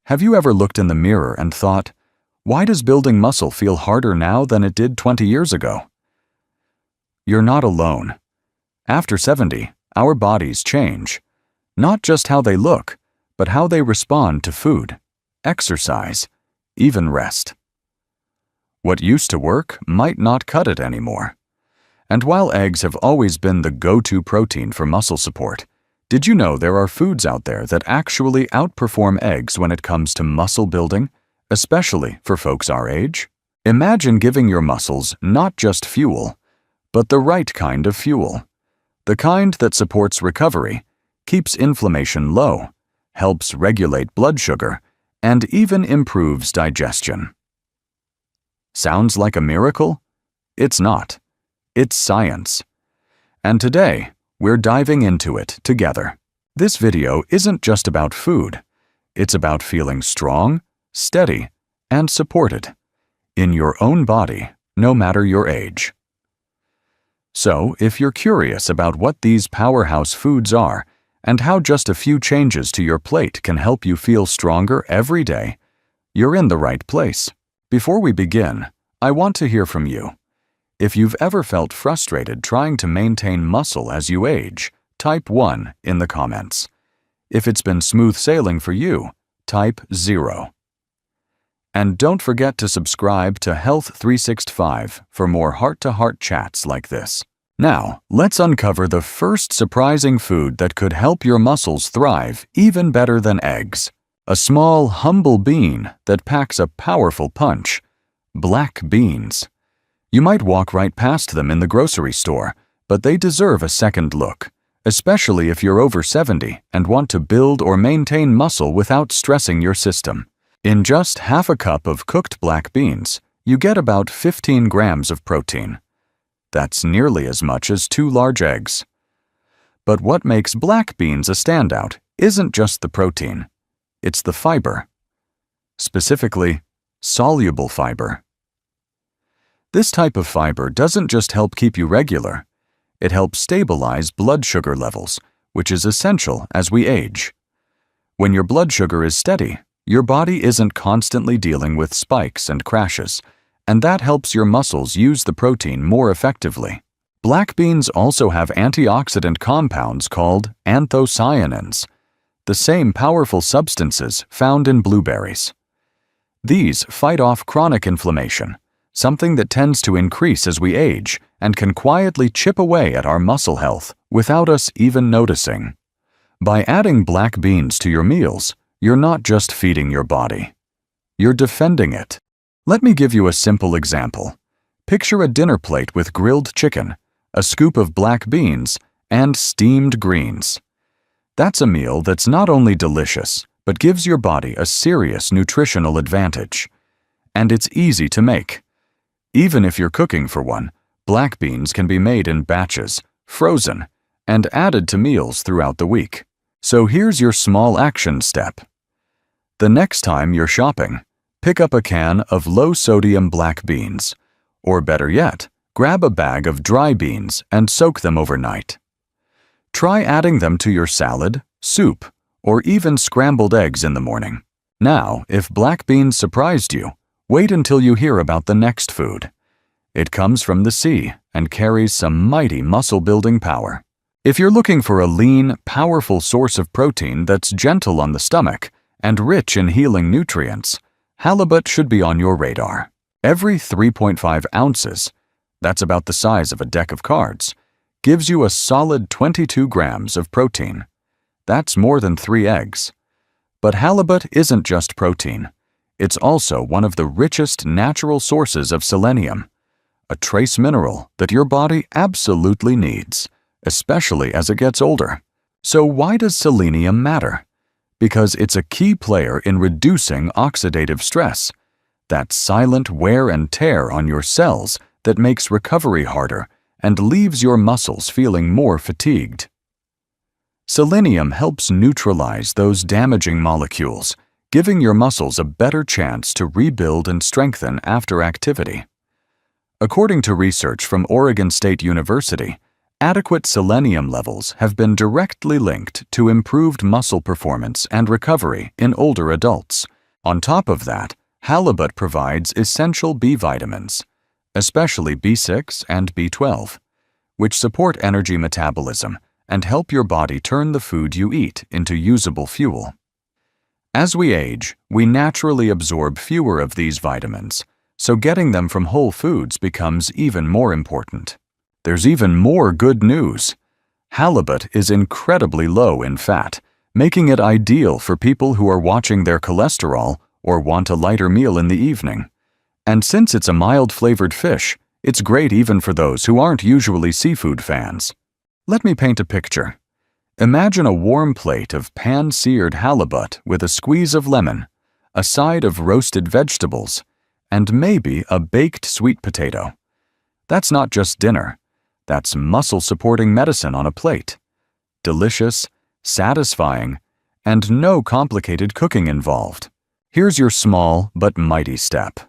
Have you ever looked in the mirror and thought, why does building muscle feel harder now than it did 20 years ago? You're not alone. After 70, our bodies change. Not just how they look, but how they respond to food, exercise, even rest. What used to work might not cut it anymore. And while eggs have always been the go-to protein for muscle support, did you know there are foods out there that actually outperform eggs when it comes to muscle building, especially for folks our age? Imagine giving your muscles not just fuel, but the right kind of fuel. The kind that supports recovery, keeps inflammation low, helps regulate blood sugar, and even improves digestion. Sounds like a miracle? It's not. It's science. And today, we're diving into it together. This video isn't just about food. It's about feeling strong, steady, and supported in your own body, no matter your age. So, if you're curious about what these powerhouse foods are and how just a few changes to your plate can help you feel stronger every day, you're in the right place. Before we begin, I want to hear from you. If you've ever felt frustrated trying to maintain muscle as you age, type 1 in the comments. If it's been smooth sailing for you, type 0. And don't forget to subscribe to Health 365 for more heart-to-heart chats like this. Now, let's uncover the first surprising food that could help your muscles thrive even better than eggs. A small, humble bean that packs a powerful punch. Black beans. You might walk right past them in the grocery store, but they deserve a second look, especially if you're over 70 and want to build or maintain muscle without stressing your system. In just half a cup of cooked black beans, you get about 15 grams of protein. That's nearly as much as 2 large eggs. But what makes black beans a standout isn't just the protein, it's the fiber. Specifically, soluble fiber. This type of fiber doesn't just help keep you regular, it helps stabilize blood sugar levels, which is essential as we age. When your blood sugar is steady, your body isn't constantly dealing with spikes and crashes, and that helps your muscles use the protein more effectively. Black beans also have antioxidant compounds called anthocyanins, the same powerful substances found in blueberries. These fight off chronic inflammation, something that tends to increase as we age and can quietly chip away at our muscle health without us even noticing. By adding black beans to your meals, you're not just feeding your body. You're defending it. Let me give you a simple example. Picture a dinner plate with grilled chicken, a scoop of black beans, and steamed greens. That's a meal that's not only delicious, but gives your body a serious nutritional advantage. And it's easy to make. Even if you're cooking for one, black beans can be made in batches, frozen, and added to meals throughout the week. So here's your small action step. The next time you're shopping, pick up a can of low-sodium black beans, or better yet, grab a bag of dry beans and soak them overnight. Try adding them to your salad, soup, or even scrambled eggs in the morning. Now, if black beans surprised you, wait until you hear about the next food. It comes from the sea and carries some mighty muscle-building power. If you're looking for a lean, powerful source of protein that's gentle on the stomach and rich in healing nutrients, halibut should be on your radar. Every 3.5 ounces, that's about the size of a deck of cards, gives you a solid 22 grams of protein. That's more than 3 eggs. But halibut isn't just protein. It's also one of the richest natural sources of selenium, a trace mineral that your body absolutely needs, especially as it gets older. So why does selenium matter? Because it's a key player in reducing oxidative stress, that silent wear and tear on your cells that makes recovery harder and leaves your muscles feeling more fatigued. Selenium helps neutralize those damaging molecules, giving your muscles a better chance to rebuild and strengthen after activity. According to research from Oregon State University, adequate selenium levels have been directly linked to improved muscle performance and recovery in older adults, On top of that, halibut provides essential B vitamins, especially B6 and B12, which support energy metabolism and help your body turn the food you eat into usable fuel. As we age, we naturally absorb fewer of these vitamins, so getting them from whole foods becomes even more important. There's even more good news. Halibut is incredibly low in fat, making it ideal for people who are watching their cholesterol or want a lighter meal in the evening. And since it's a mild-flavored fish, it's great even for those who aren't usually seafood fans. Let me paint a picture. Imagine a warm plate of pan-seared halibut with a squeeze of lemon, a side of roasted vegetables, and maybe a baked sweet potato. That's not just dinner. That's muscle-supporting medicine on a plate. Delicious, satisfying, and no complicated cooking involved. Here's your small but mighty step.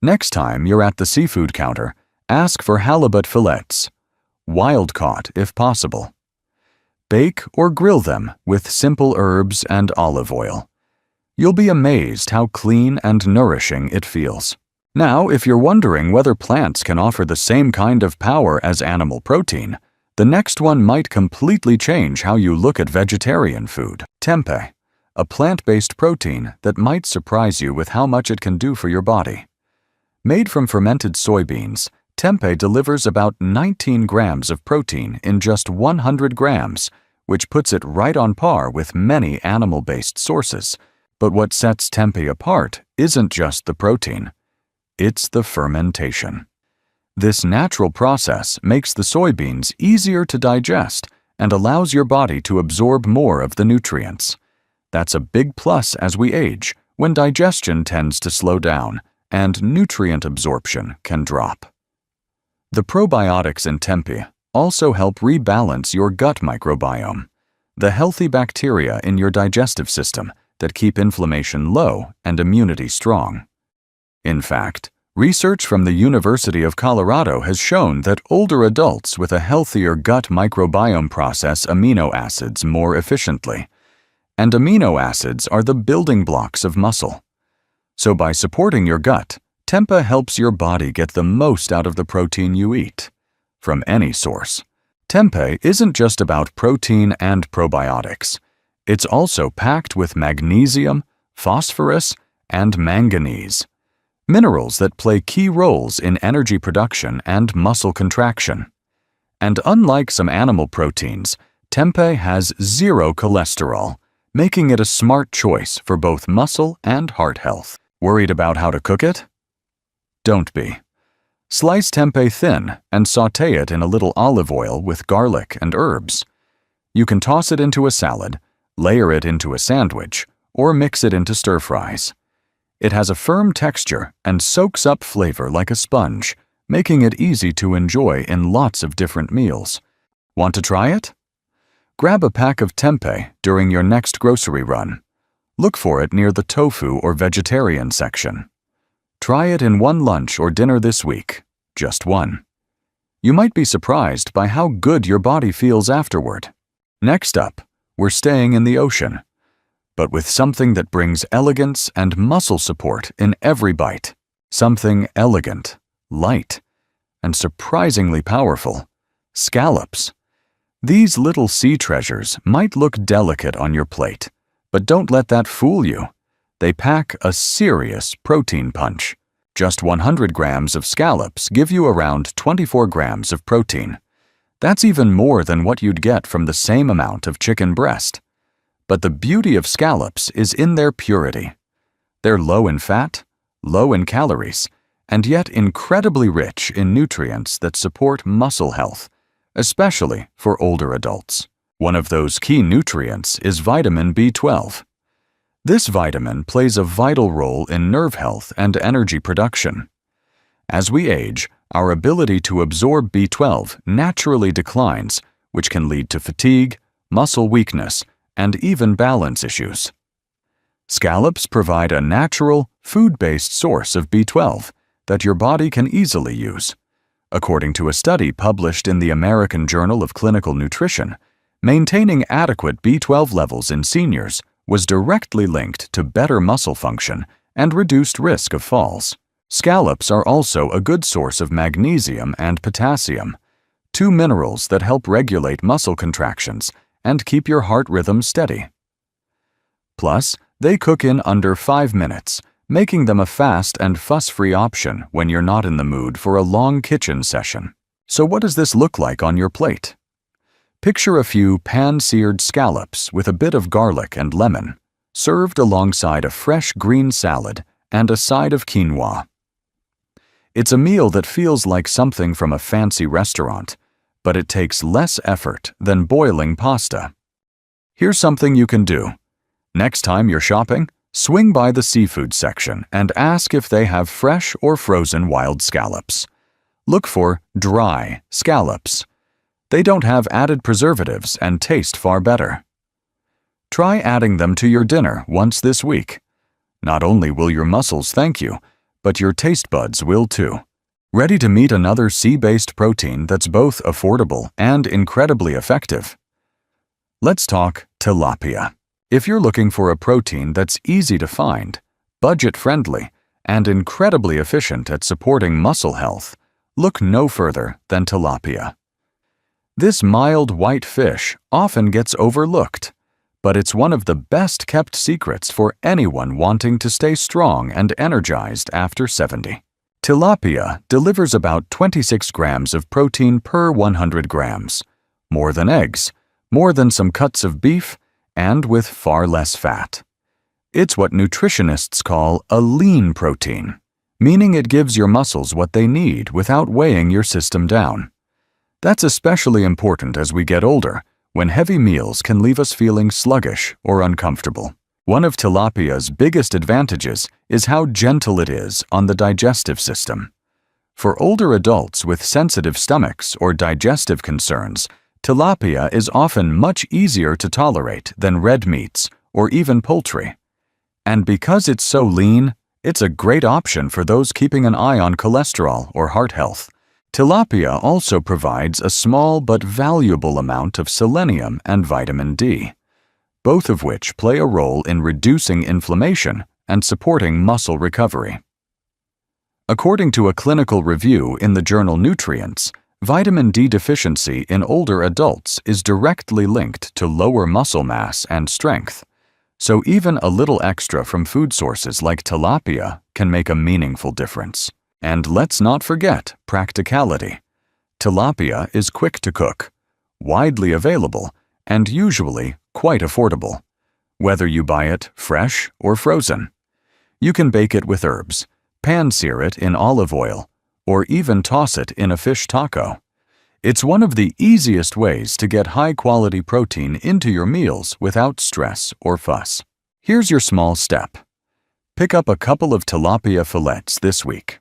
Next time you're at the seafood counter, ask for halibut fillets, wild-caught if possible. Bake or grill them with simple herbs and olive oil. You'll be amazed how clean and nourishing it feels. Now, if you're wondering whether plants can offer the same kind of power as animal protein, the next one might completely change how you look at vegetarian food. Tempeh, a plant-based protein that might surprise you with how much it can do for your body. Made from fermented soybeans, tempeh delivers about 19 grams of protein in just 100 grams, which puts it right on par with many animal-based sources. But what sets tempeh apart isn't just the protein. It's the fermentation. This natural process makes the soybeans easier to digest and allows your body to absorb more of the nutrients. That's a big plus as we age, when digestion tends to slow down and nutrient absorption can drop. The probiotics in tempeh also help rebalance your gut microbiome, the healthy bacteria in your digestive system that keep inflammation low and immunity strong. In fact, research from the University of Colorado has shown that older adults with a healthier gut microbiome process amino acids more efficiently. And amino acids are the building blocks of muscle. So by supporting your gut, tempeh helps your body get the most out of the protein you eat, from any source. Tempeh isn't just about protein and probiotics. It's also packed with magnesium, phosphorus, and manganese, minerals that play key roles in energy production and muscle contraction. And unlike some animal proteins, tempeh has zero cholesterol, making it a smart choice for both muscle and heart health. Worried about how to cook it? Don't be. Slice tempeh thin and sauté it in a little olive oil with garlic and herbs. You can toss it into a salad, layer it into a sandwich, or mix it into stir-fries. It has a firm texture and soaks up flavor like a sponge, making it easy to enjoy in lots of different meals. Want to try it? Grab a pack of tempeh during your next grocery run. Look for it near the tofu or vegetarian section. Try it in one lunch or dinner this week, just one. You might be surprised by how good your body feels afterward. Next up, we're staying in the ocean, but with something that brings elegance and muscle support in every bite. Something elegant, light, and surprisingly powerful. Scallops. These little sea treasures might look delicate on your plate, but don't let that fool you. They pack a serious protein punch. Just 100 grams of scallops give you around 24 grams of protein. That's even more than what you'd get from the same amount of chicken breast. But the beauty of scallops is in their purity. They're low in fat, low in calories, and yet incredibly rich in nutrients that support muscle health, especially for older adults. One of those key nutrients is vitamin B12. This vitamin plays a vital role in nerve health and energy production. As we age, our ability to absorb B12 naturally declines, which can lead to fatigue, muscle weakness, and even balance issues. Scallops provide a natural, food-based source of B12 that your body can easily use. According to a study published in the American Journal of Clinical Nutrition, maintaining adequate B12 levels in seniors was directly linked to better muscle function and reduced risk of falls. Scallops are also a good source of magnesium and potassium, two minerals that help regulate muscle contractions and keep your heart rhythm steady. Plus, they cook in under 5 minutes, making them a fast and fuss-free option when you're not in the mood for a long kitchen session. So what does this look like on your plate? Picture a few pan-seared scallops with a bit of garlic and lemon, served alongside a fresh green salad and a side of quinoa. It's a meal that feels like something from a fancy restaurant, but it takes less effort than boiling pasta. Here's something you can do. Next time you're shopping, swing by the seafood section and ask if they have fresh or frozen wild scallops. Look for dry scallops. They don't have added preservatives and taste far better. Try adding them to your dinner once this week. Not only will your muscles thank you, but your taste buds will too. Ready to meet another sea-based protein that's both affordable and incredibly effective? Let's talk tilapia. If you're looking for a protein that's easy to find, budget-friendly, and incredibly efficient at supporting muscle health, look no further than tilapia. This mild white fish often gets overlooked, but it's one of the best-kept secrets for anyone wanting to stay strong and energized after 70. Tilapia delivers about 26 grams of protein per 100 grams, more than eggs, more than some cuts of beef, and with far less fat. It's what nutritionists call a lean protein, meaning it gives your muscles what they need without weighing your system down. That's especially important as we get older, when heavy meals can leave us feeling sluggish or uncomfortable. One of tilapia's biggest advantages is how gentle it is on the digestive system. For older adults with sensitive stomachs or digestive concerns, tilapia is often much easier to tolerate than red meats or even poultry. And because it's so lean, it's a great option for those keeping an eye on cholesterol or heart health. Tilapia also provides a small but valuable amount of selenium and vitamin D, both of which play a role in reducing inflammation and supporting muscle recovery. According to a clinical review in the journal Nutrients, vitamin D deficiency in older adults is directly linked to lower muscle mass and strength, so even a little extra from food sources like tilapia can make a meaningful difference. And let's not forget practicality. Tilapia is quick to cook, widely available, and usually quite affordable, whether you buy it fresh or frozen. You can bake it with herbs, pan-sear it in olive oil, or even toss it in a fish taco. It's one of the easiest ways to get high-quality protein into your meals without stress or fuss. Here's your small step. Pick up a couple of tilapia fillets this week.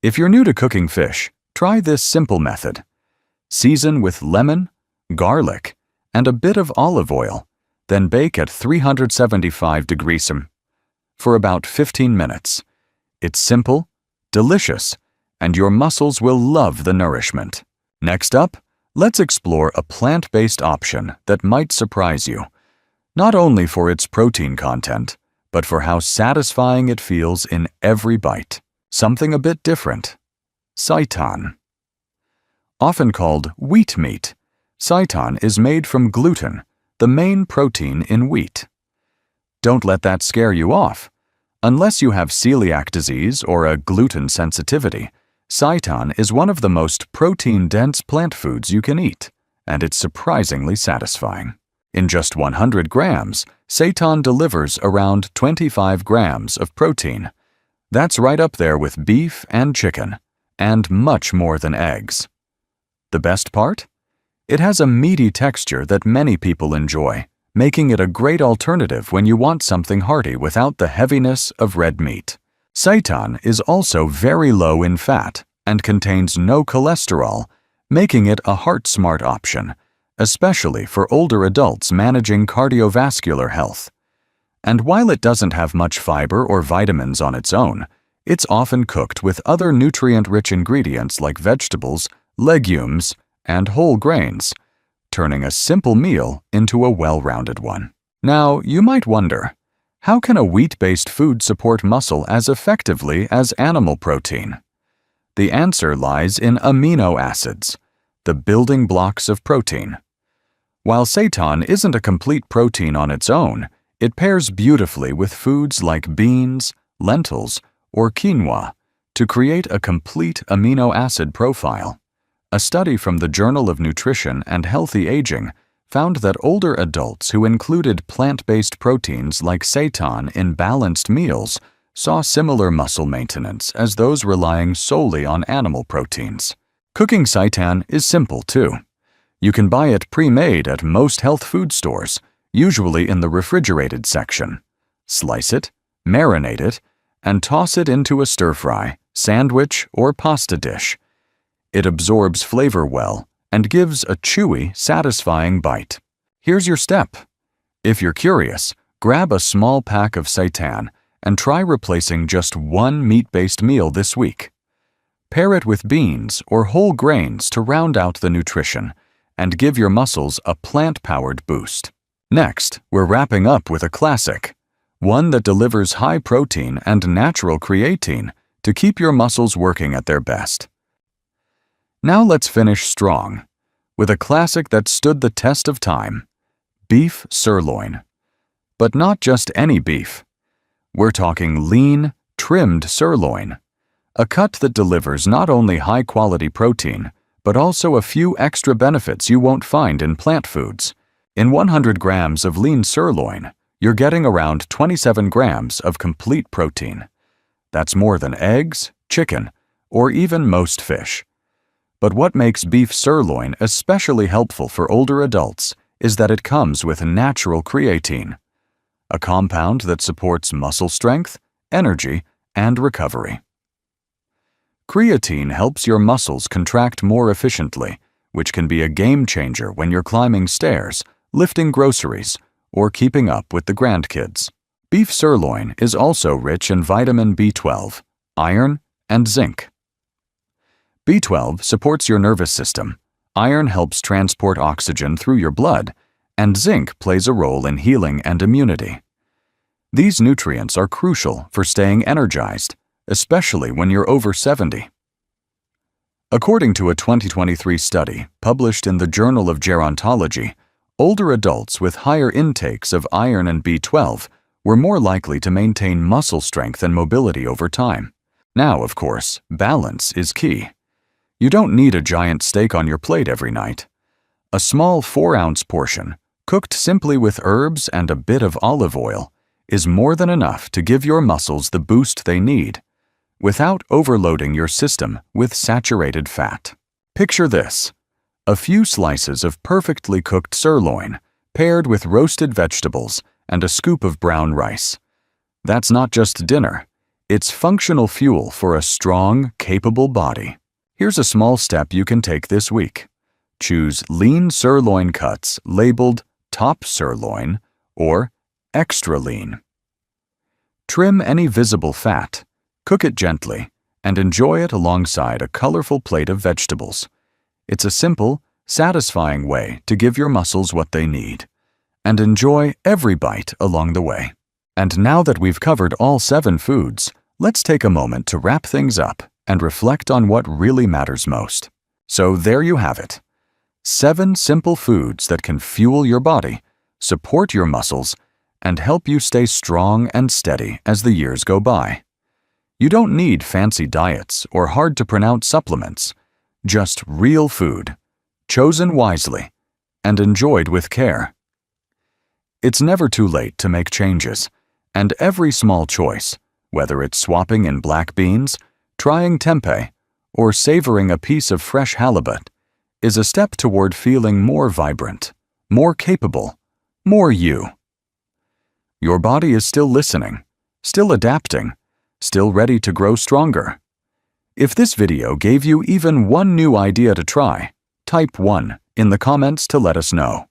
If you're new to cooking fish, try this simple method. Season with lemon, garlic, and a bit of olive oil, then bake at 375 degrees for about 15 minutes. It's simple, delicious, and your muscles will love the nourishment. Next up, let's explore a plant-based option that might surprise you, not only for its protein content, but for how satisfying it feels in every bite. Something a bit different. Seitan. Often called wheat meat, seitan is made from gluten, the main protein in wheat. Don't let that scare you off. Unless you have celiac disease or a gluten sensitivity, seitan is one of the most protein-dense plant foods you can eat, and it's surprisingly satisfying. In just 100 grams, seitan delivers around 25 grams of protein. That's right up there with beef and chicken, and much more than eggs. The best part? It has a meaty texture that many people enjoy, making it a great alternative when you want something hearty without the heaviness of red meat. Seitan is also very low in fat and contains no cholesterol, making it a heart-smart option, especially for older adults managing cardiovascular health. And while it doesn't have much fiber or vitamins on its own, it's often cooked with other nutrient-rich ingredients like vegetables, legumes, and whole grains, turning a simple meal into a well-rounded one. Now, you might wonder, how can a wheat-based food support muscle as effectively as animal protein? The answer lies in amino acids, the building blocks of protein. While seitan isn't a complete protein on its own, it pairs beautifully with foods like beans, lentils, or quinoa to create a complete amino acid profile. A study from the Journal of Nutrition and Healthy Aging found that older adults who included plant-based proteins like seitan in balanced meals saw similar muscle maintenance as those relying solely on animal proteins. Cooking seitan is simple too. You can buy it pre-made at most health food stores, usually in the refrigerated section. Slice it, marinate it, and toss it into a stir-fry, sandwich, or pasta dish. It absorbs flavor well and gives a chewy, satisfying bite. Here's your step. If you're curious, grab a small pack of seitan and try replacing just one meat-based meal this week. Pair it with beans or whole grains to round out the nutrition and give your muscles a plant-powered boost. Next, we're wrapping up with a classic, one that delivers high protein and natural creatine to keep your muscles working at their best. Now let's finish strong with a classic that stood the test of time, beef sirloin. But not just any beef. We're talking lean, trimmed sirloin, a cut that delivers not only high-quality protein, but also a few extra benefits you won't find in plant foods. In 100 grams of lean sirloin, you're getting around 27 grams of complete protein. That's more than eggs, chicken, or even most fish. But what makes beef sirloin especially helpful for older adults is that it comes with natural creatine, a compound that supports muscle strength, energy, and recovery. Creatine helps your muscles contract more efficiently, which can be a game changer when you're climbing stairs, lifting groceries, or keeping up with the grandkids. Beef sirloin is also rich in vitamin B12, iron, and zinc. B12 supports your nervous system, iron helps transport oxygen through your blood, and zinc plays a role in healing and immunity. These nutrients are crucial for staying energized, especially when you're over 70. According to a 2023 study published in the Journal of Gerontology, older adults with higher intakes of iron and B12 were more likely to maintain muscle strength and mobility over time. Now, of course, balance is key. You don't need a giant steak on your plate every night. A small 4-ounce portion, cooked simply with herbs and a bit of olive oil, is more than enough to give your muscles the boost they need, without overloading your system with saturated fat. Picture this: a few slices of perfectly cooked sirloin, paired with roasted vegetables and a scoop of brown rice. That's not just dinner, it's functional fuel for a strong, capable body. Here's a small step you can take this week. Choose lean sirloin cuts labeled top sirloin or extra lean. Trim any visible fat, cook it gently, and enjoy it alongside a colorful plate of vegetables. It's a simple, satisfying way to give your muscles what they need, and enjoy every bite along the way. And now that we've covered all 7 foods, let's take a moment to wrap things up and reflect on what really matters most. So there you have it. 7 simple foods that can fuel your body, support your muscles, and help you stay strong and steady as the years go by. You don't need fancy diets or hard-to-pronounce supplements, just real food, chosen wisely, and enjoyed with care. It's never too late to make changes, and every small choice, whether it's swapping in black beans, trying tempeh, or savoring a piece of fresh halibut, is a step toward feeling more vibrant, more capable, more you. Your body is still listening, still adapting, still ready to grow stronger. If this video gave you even one new idea to try, type 1 in the comments to let us know.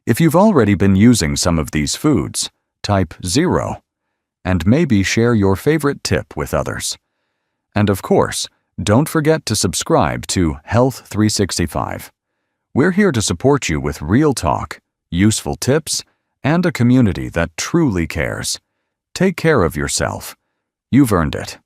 If you've already been using some of these foods, type 0, and maybe share your favorite tip with others. And of course, don't forget to subscribe to Health 365. We're here to support you with real talk, useful tips, and a community that truly cares. Take care of yourself. You've earned it.